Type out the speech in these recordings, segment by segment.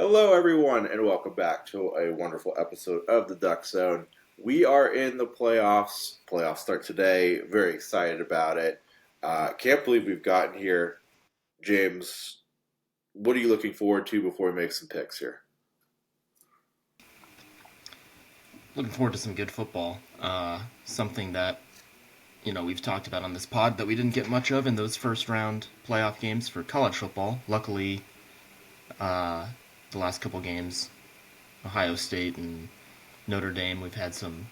Hello, everyone, and welcome back to a wonderful episode of the Duck Zone. We are in the playoffs. Playoffs start today. Very excited about it. Can't believe we've gotten here. James, what are you looking forward to before we make some picks here? Looking forward to some good football. Something that we've talked about on this pod that we didn't get much of in those first round playoff games for college football. Luckily, uh, the last couple games, Ohio State and Notre Dame, we've had some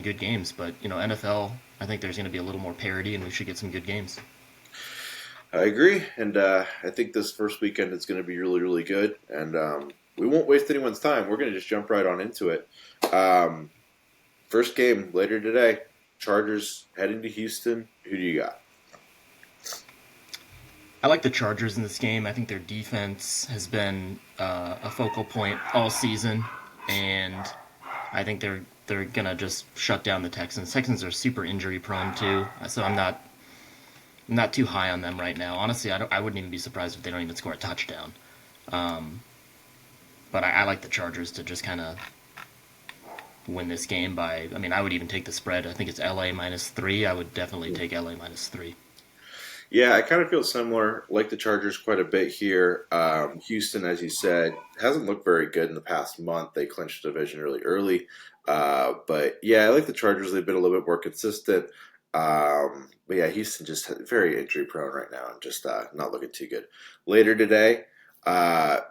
good games. But NFL, I think there's going to be a little more parity, and we should get some good games. I agree, and I think this first weekend is going to be really, really good, and we won't waste anyone's time. We're going to just jump right on into it. Um, First game later today, Chargers heading to Houston. Who do you got? I like the Chargers in this game. I think their defense has been a focal point all season, and I think they're gonna just shut down the Texans. Texans are super injury prone too, so I'm not too high on them right now. Honestly, I wouldn't even be surprised if they don't even score a touchdown. Um, but I like the Chargers to just kind of win this game by. I mean, I would even take the spread. I think it's LA -3. I would definitely take LA -3. Yeah, I kind of feel similar. Like the Chargers quite a bit here. Houston, as you said, hasn't looked very good in the past month. They clinched the division really early. But yeah, I like the Chargers. They've been a little bit more consistent. But yeah, Houston just very injury prone right now and just not looking too good. Later today,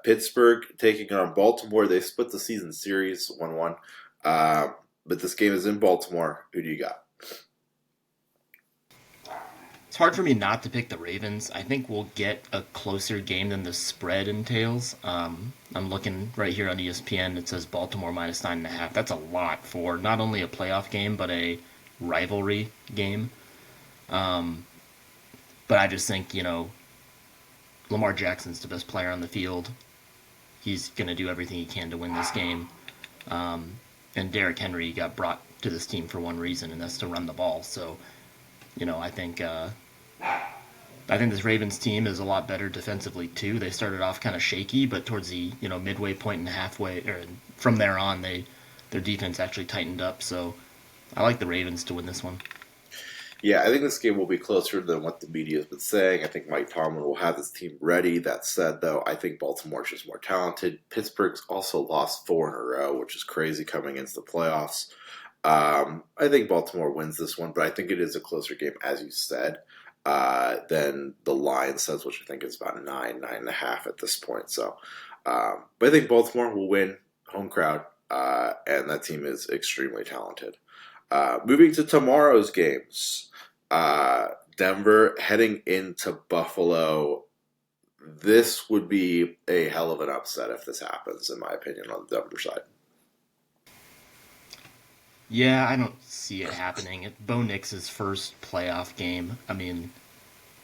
Pittsburgh taking on Baltimore. They split the season series 1-1. But this game is in Baltimore. Who do you got? It's hard for me not to pick the Ravens. I think we'll get a closer game than the spread entails. I'm looking right here on ESPN. It says Baltimore -9.5. That's a lot for not only a playoff game but a rivalry game. Um, but I just think Lamar Jackson's the best player on the field. He's going to do everything he can to win this game. And Derrick Henry got brought to this team for one reason, and that's to run the ball. So I think this Ravens team is a lot better defensively too. They started off kind of shaky, but towards the midway point and halfway, or from there on, their defense actually tightened up. So I like the Ravens to win this one. Yeah, I think this game will be closer than what the media has been saying. I think Mike Tomlin will have his team ready. That said, though, I think Baltimore's just more talented. Pittsburgh's also lost four in a row, which is crazy coming into the playoffs. I think Baltimore wins this one, but I think it is a closer game, as you said, than the line says, which I think is about 9.5 at this point. So, but I think Baltimore will win, home crowd, and that team is extremely talented. Moving to tomorrow's games. Denver heading into Buffalo. This would be a hell of an upset if this happens, in my opinion, on the Denver side. Yeah, I don't see it happening. Bo Nix's first playoff game. I mean,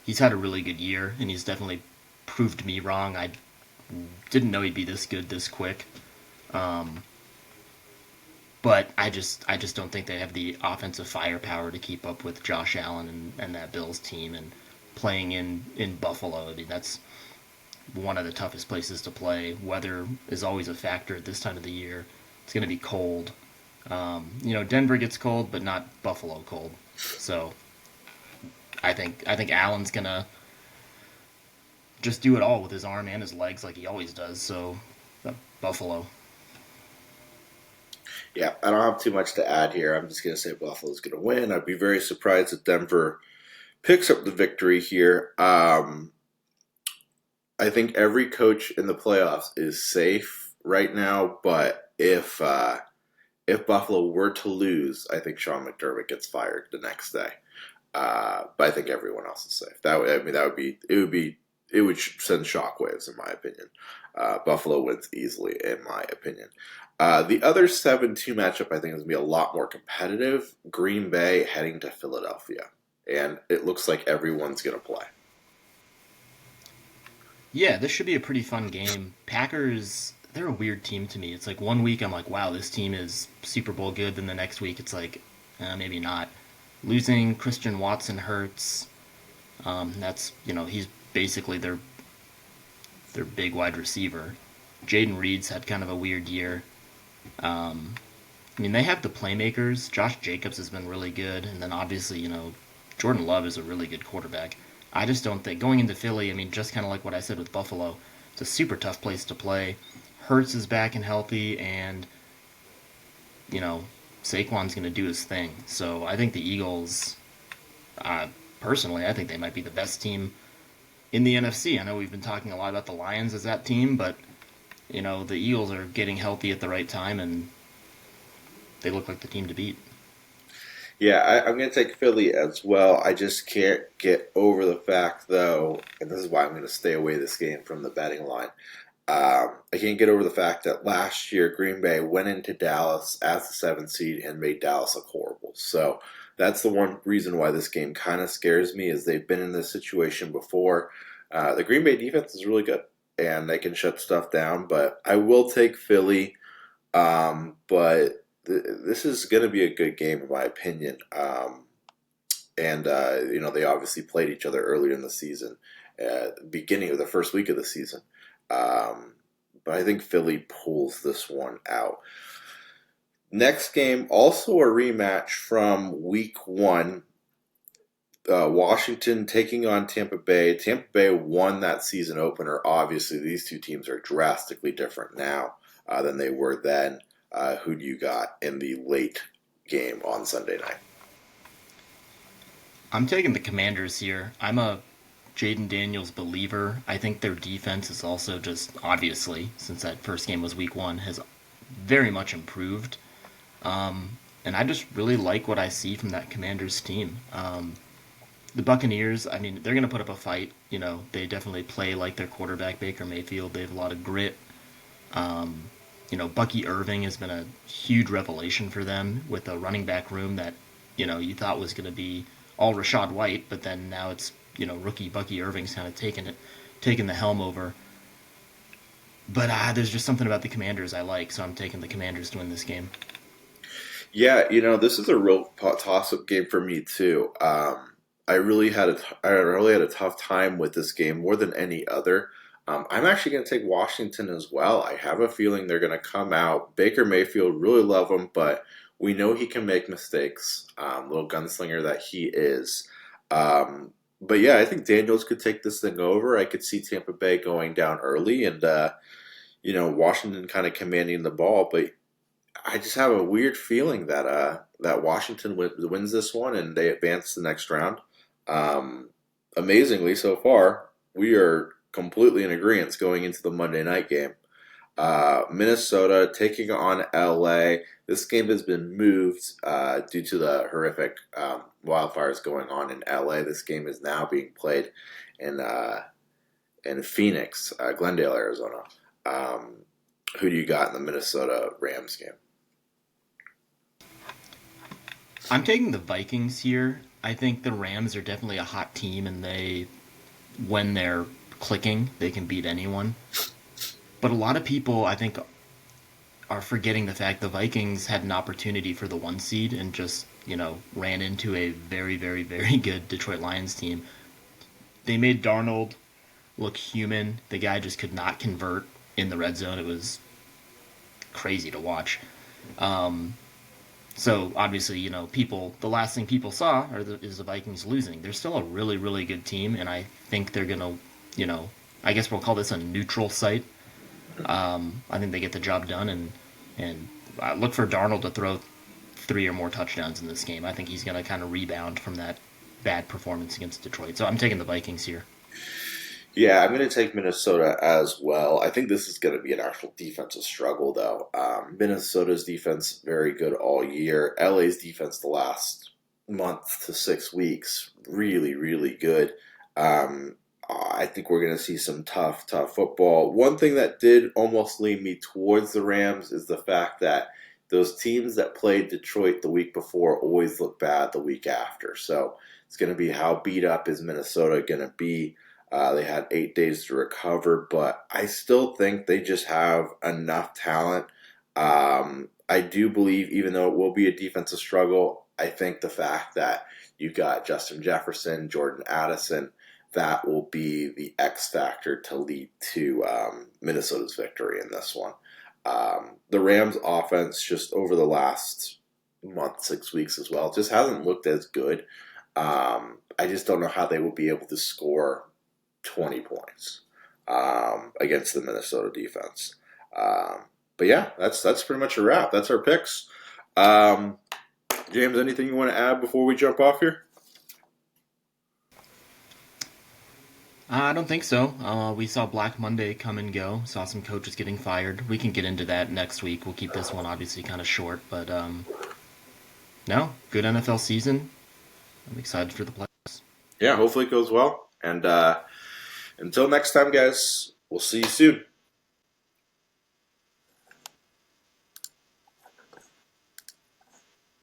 he's had a really good year, and he's definitely proved me wrong. I didn't know he'd be this good this quick. Um, but I just don't think they have the offensive firepower to keep up with Josh Allen and that Bills team and playing in Buffalo. I mean, that's one of the toughest places to play. Weather is always a factor at this time of the year. It's going to be cold. Denver gets cold, but not Buffalo cold. So I think Allen's gonna just do it all with his arm and his legs like he always does. So Buffalo. Yeah, I don't have too much to add here. I'm just going to say Buffalo's going to win. I'd be very surprised if Denver picks up the victory here. I think every coach in the playoffs is safe right now, but if Buffalo were to lose, I think Sean McDermott gets fired the next day. But I think everyone else is safe. It would send shockwaves in my opinion. Buffalo wins easily in my opinion. The other 7-2 matchup I think is going to be a lot more competitive. Green Bay heading to Philadelphia, and it looks like everyone's going to play. Yeah, this should be a pretty fun game. Packers, they're a weird team to me. It's like one week I'm like, wow, this team is Super Bowl good. Then the next week it's like, maybe not. Losing Christian Watson hurts. That's he's basically their big wide receiver. Jaden Reed's had kind of a weird year. Um, I mean, they have the playmakers. Josh Jacobs has been really good, and then obviously, Jordan Love is a really good quarterback. I just don't think going into Philly. I mean, just kind of like what I said with Buffalo, it's a super tough place to play. Hurts is back and healthy, and you know Saquon's going to do his thing. So I think the Eagles, uh, personally, I think they might be the best team in the NFC. I know we've been talking a lot about the Lions as that team, but the Eagles are getting healthy at the right time, and they look like the team to beat. Yeah, I'm going to take Philly as well. I just can't get over the fact, though, and this is why I'm going to stay away this game from the betting line. I can't get over the fact that last year Green Bay went into Dallas as the seventh seed and made Dallas look horrible. So that's the one reason why this game kind of scares me is they've been in this situation before. The Green Bay defense is really good and they can shut stuff down, but I will take Philly. But this is going to be a good game in my opinion. And they obviously played each other earlier in the season, beginning of the first week of the season. Um, but I think Philly pulls this one out. Next game, also a rematch from Week One. Washington taking on Tampa Bay. Tampa Bay won that season opener. Obviously, these two teams are drastically different now than they were then. Who do you got in the late game on Sunday night? I'm taking the Commanders here. I'm a Jaden Daniels believer. I think their defense is also just obviously, since that first game was week one, has very much improved. And I just really like what I see from that Commanders team. The Buccaneers, I mean, they're going to put up a fight. They definitely play like their quarterback, Baker Mayfield. They have a lot of grit. Bucky Irving has been a huge revelation for them with a running back room that, you thought was going to be all Rashad White, but then now it's, rookie Bucky Irving's kind of taking the helm over. But there's just something about the Commanders I like, so I'm taking the Commanders to win this game. Yeah, this is a real toss-up game for me too. I really had a tough time with this game more than any other. I'm actually going to take Washington as well. I have a feeling they're going to come out. Baker Mayfield, really love him, but we know he can make mistakes. Little gunslinger that he is. But yeah, I think Daniels could take this thing over. I could see Tampa Bay going down early and Washington kind of commanding the ball, but I just have a weird feeling that that Washington wins this one and they advance the next round. Um, Amazingly, so far we are completely in agreement going into the Monday night game. Minnesota taking on LA. This game has been moved due to the horrific wildfires going on in LA. This game is now being played in Phoenix, Glendale, Arizona. Um, who do you got in the Minnesota Rams game? I'm taking the Vikings here. I think the Rams are definitely a hot team, and when they're clicking, they can beat anyone. But a lot of people, I think, are forgetting the fact the Vikings had an opportunity for the one seed and just, ran into a very, very, very good Detroit Lions team. They made Darnold look human. The guy just could not convert in the red zone. It was crazy to watch. So obviously, the last thing people saw is the Vikings losing. They're still a really, really good team, and I think they're gonna, I guess we'll call this a neutral site. I think they get the job done, and I look for Darnold to throw three or more touchdowns in this game. I think he's gonna kind of rebound from that bad performance against Detroit. So I'm taking the Vikings here. Yeah, I'm going to take Minnesota as well. I think this is going to be an actual defensive struggle, though. Minnesota's defense very good all year. LA's defense the last month to 6 weeks really, really good. Um, I think we're going to see some tough, tough football. One thing that did almost lean me towards the Rams is the fact that those teams that played Detroit the week before always look bad the week after. So it's going to be how beat up is Minnesota going to be. They had 8 days to recover, but I still think they just have enough talent. I do believe, even though it will be a defensive struggle, I think the fact that you've got Justin Jefferson, Jordan Addison, that will be the X factor to lead to Minnesota's victory in this one. The Rams' offense, just over the last month, 6 weeks as well, just hasn't looked as good. I just don't know how they will be able to score 20 points against the Minnesota defense. But yeah, that's pretty much a wrap. That's our picks. James, anything you want to add before we jump off here? I don't think so. We saw Black Monday come and go. Saw some coaches getting fired. We can get into that next week. We'll keep this one obviously kind of short, but no, good NFL season. I'm excited for the playoffs. Yeah, hopefully it goes well. And until next time, guys, we'll see you soon.